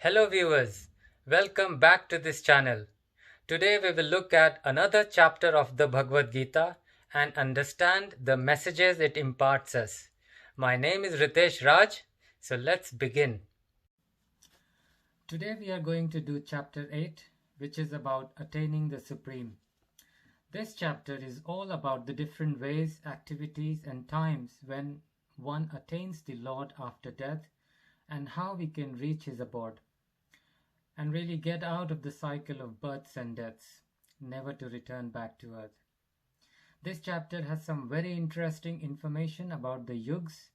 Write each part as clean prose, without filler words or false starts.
Hello viewers, welcome back to this channel. Today we will look at another chapter of the Bhagwat Gita and understand the messages it imparts us. My name is Ritesh Raj, so let's begin. Today we are going to do chapter 8, which is about attaining the Supreme. This chapter is all about the different ways, activities and times when one attains the Lord after death and how we can reach his abode and really get out of the cycle of births and deaths, never to return back to earth. This chapter has some very interesting information about the yugas,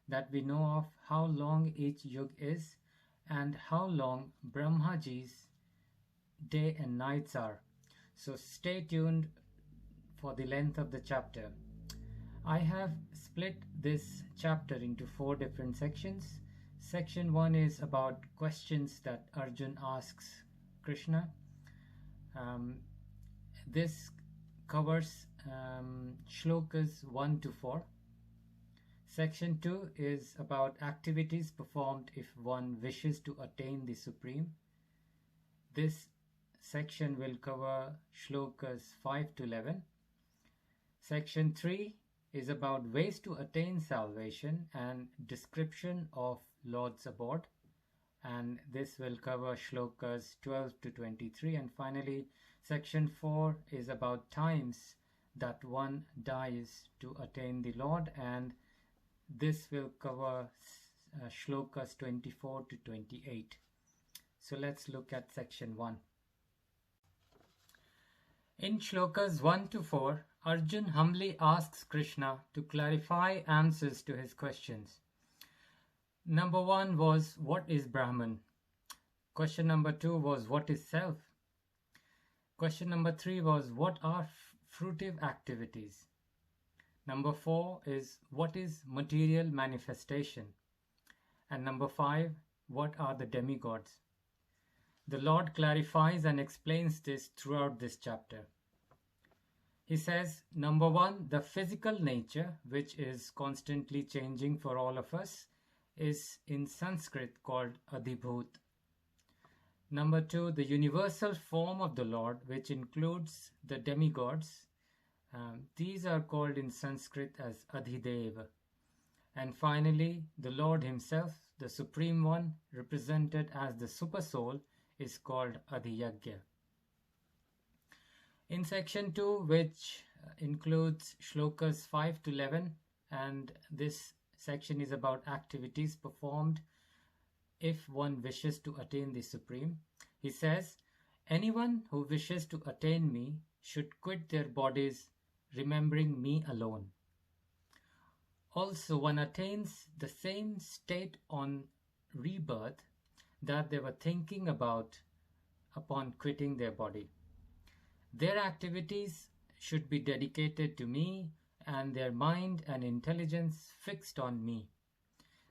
that we know of how long each yug is and how long Brahmaji's day and nights are. So stay tuned for the length of the chapter. I have split this chapter into 4 different sections. Section 1 is about questions that Arjun asks Krishna. This covers shlokas 1 to 4. Section 2 is about activities performed if one wishes to attain the Supreme. This section will cover shlokas 5 to 11. Section 3 is about ways to attain salvation and description of Lord's abode, and this will cover shlokas 12 to 23. And finally, section 4 is about times that one dies to attain the Lord, and this will cover shlokas 24 to 28. So let's look at section 1. In shlokas 1 to 4, Arjun humbly asks Krishna to clarify answers to his questions. Number 1 was, what is Brahman? Question number 2 was, what is self? Question number 3 was, what are fruitive activities? Number 4 is, what is material manifestation? And number 5, what are the demigods? The Lord clarifies and explains this throughout this chapter. He says, number 1, the physical nature, which is constantly changing for all of us, is in Sanskrit called Adhibhut. Number 2, the universal form of the Lord, which includes the demigods, these are called in Sanskrit as Adhideva. And finally, the Lord himself, the Supreme One, represented as the Super Soul, is called Adhiyagya. In section 2, which includes shlokas 5 to 11, and this section is about activities performed if one wishes to attain the Supreme. He says, anyone who wishes to attain me should quit their bodies, remembering me alone. Also, one attains the same state on rebirth that they were thinking about upon quitting their body. Their activities should be dedicated to me and their mind and intelligence fixed on me.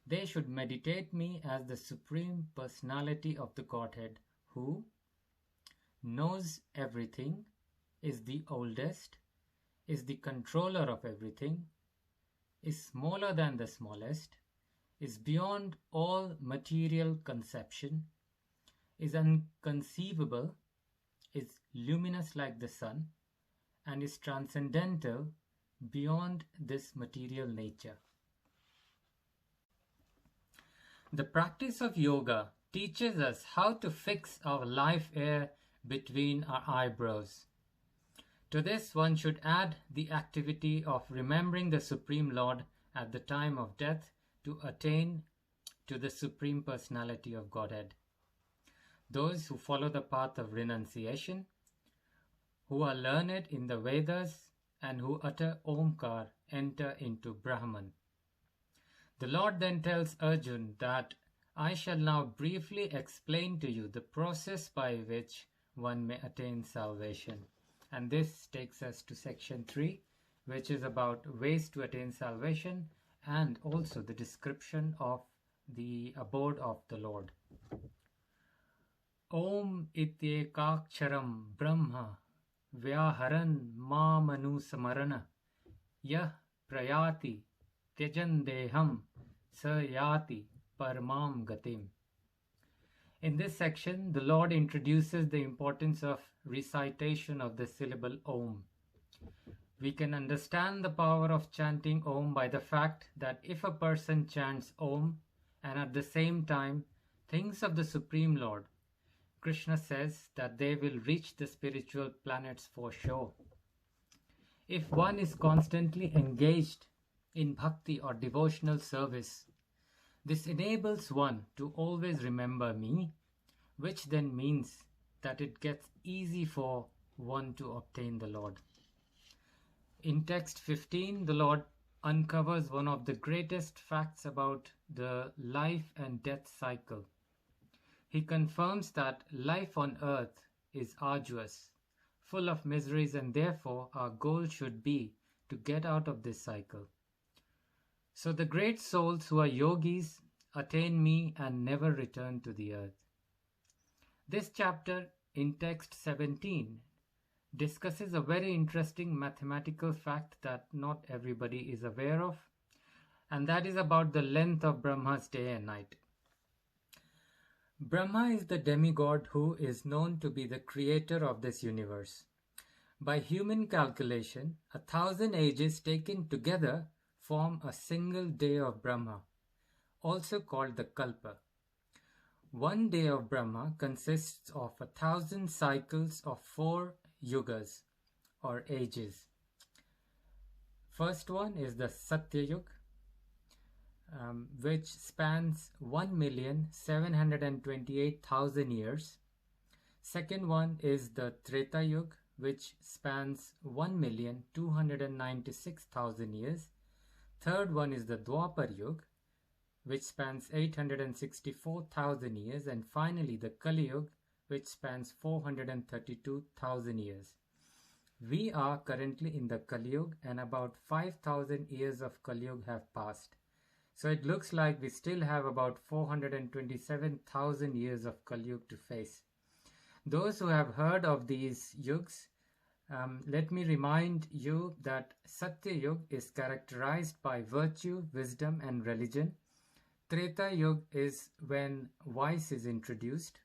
They should meditate me as the Supreme Personality of the Godhead, who knows everything, is the oldest, is the controller of everything, is smaller than the smallest, is beyond all material conception, is unconceivable, is luminous like the sun, and is transcendental beyond this material nature. The practice of yoga teaches us how to fix our life air between our eyebrows. To this, one should add the activity of remembering the Supreme Lord at the time of death to attain to the Supreme Personality of Godhead. Those who follow the path of renunciation, who are learned in the Vedas, and who utter Omkar enter into Brahman. The Lord then tells Arjun that I shall now briefly explain to you the process by which one may attain salvation. And this takes us to section 3, which is about ways to attain salvation and also the description of the abode of the Lord. Om ityekaksharam Brahma Vyaharan Mamanu Samarana Yah Prayati Tyajan Deham Sayati Paramam Gatim. In this section, the Lord introduces the importance of recitation of the syllable Om. We can understand the power of chanting Om by the fact that if a person chants Om and at the same time thinks of the Supreme Lord, Krishna says that they will reach the spiritual planets for sure. If one is constantly engaged in bhakti or devotional service, this enables one to always remember me, which then means that it gets easy for one to obtain the Lord. In text 15, the Lord uncovers one of the greatest facts about the life and death cycle. He confirms that life on earth is arduous, full of miseries, and therefore our goal should be to get out of this cycle. So the great souls who are yogis attain me and never return to the earth. This chapter in text 17 discusses a very interesting mathematical fact that not everybody is aware of, and that is about the length of Brahma's day and night. Brahma is the demigod who is known to be the creator of this universe. By human calculation, 1,000 ages taken together form a single day of Brahma, also called the Kalpa. One day of Brahma consists of 1,000 cycles of 4 yugas or ages. First one is the Satya Yuga, which spans 1,728,000 years. Second one is the Treta Yuga, which spans 1,296,000 years. Third one is the Dwapar Yuga, which spans 864,000 years, and finally the Kali Yuga, which spans 432,000 years. We are currently in the Kali Yuga, and about 5,000 years of Kali Yuga have passed. So it looks like we still have about 427,000 years of Kali Yuga to face. Those who have heard of these yugs, let me remind you that Satya Yuga is characterized by virtue, wisdom and religion. Treta Yuga is when vice is introduced.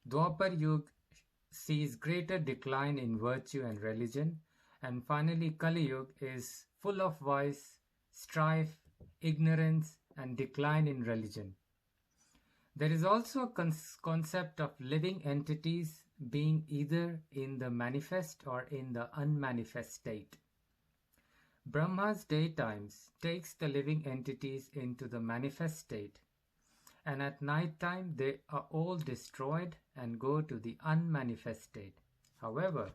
Dwapar Yuga sees greater decline in virtue and religion. And finally, Kali Yuga is full of vice, strife, ignorance and decline in religion. There is also a concept of living entities being either in the manifest or in the unmanifest state. Brahma's daytimes takes the living entities into the manifest state, and at night time they are all destroyed and go to the unmanifest state. However,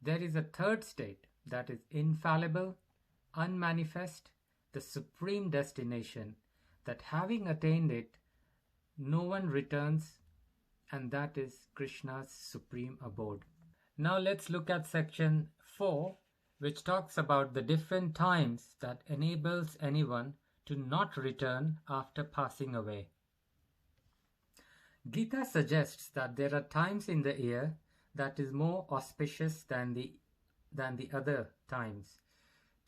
there is a third state that is infallible, unmanifest, the supreme destination, that having attained it, no one returns, and that is Krishna's supreme abode. Now let's look at section 4, which talks about the different times that enables anyone to not return after passing away. Gita suggests that there are times in the year that is more auspicious than the other times.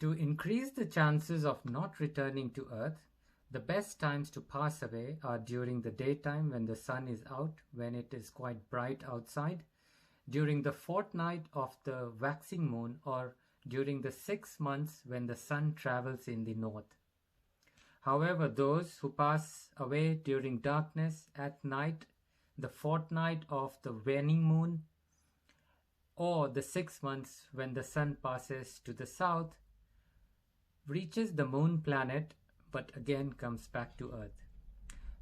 To increase the chances of not returning to earth, the best times to pass away are during the daytime when the sun is out, when it is quite bright outside, during the fortnight of the waxing moon, or during the 6 months when the sun travels in the north. However, those who pass away during darkness at night, the fortnight of the waning moon, or the 6 months when the sun passes to the south, reaches the moon planet but again comes back to earth.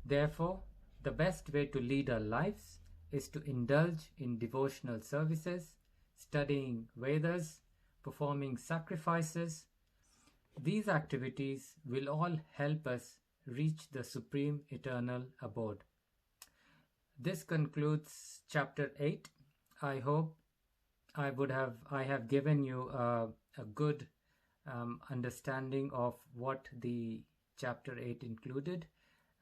Therefore, the best way to lead our lives is to indulge in devotional services, studying Vedas, performing sacrifices. These activities will all help us reach the supreme eternal abode. This concludes chapter 8. I hope I have given you a good understanding of what the chapter 8 included,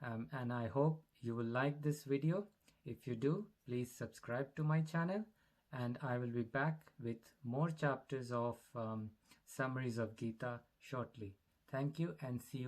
and I hope you will like this video. If you do, please subscribe to my channel, and I will be back with more chapters of summaries of Gita shortly. Thank you and see you.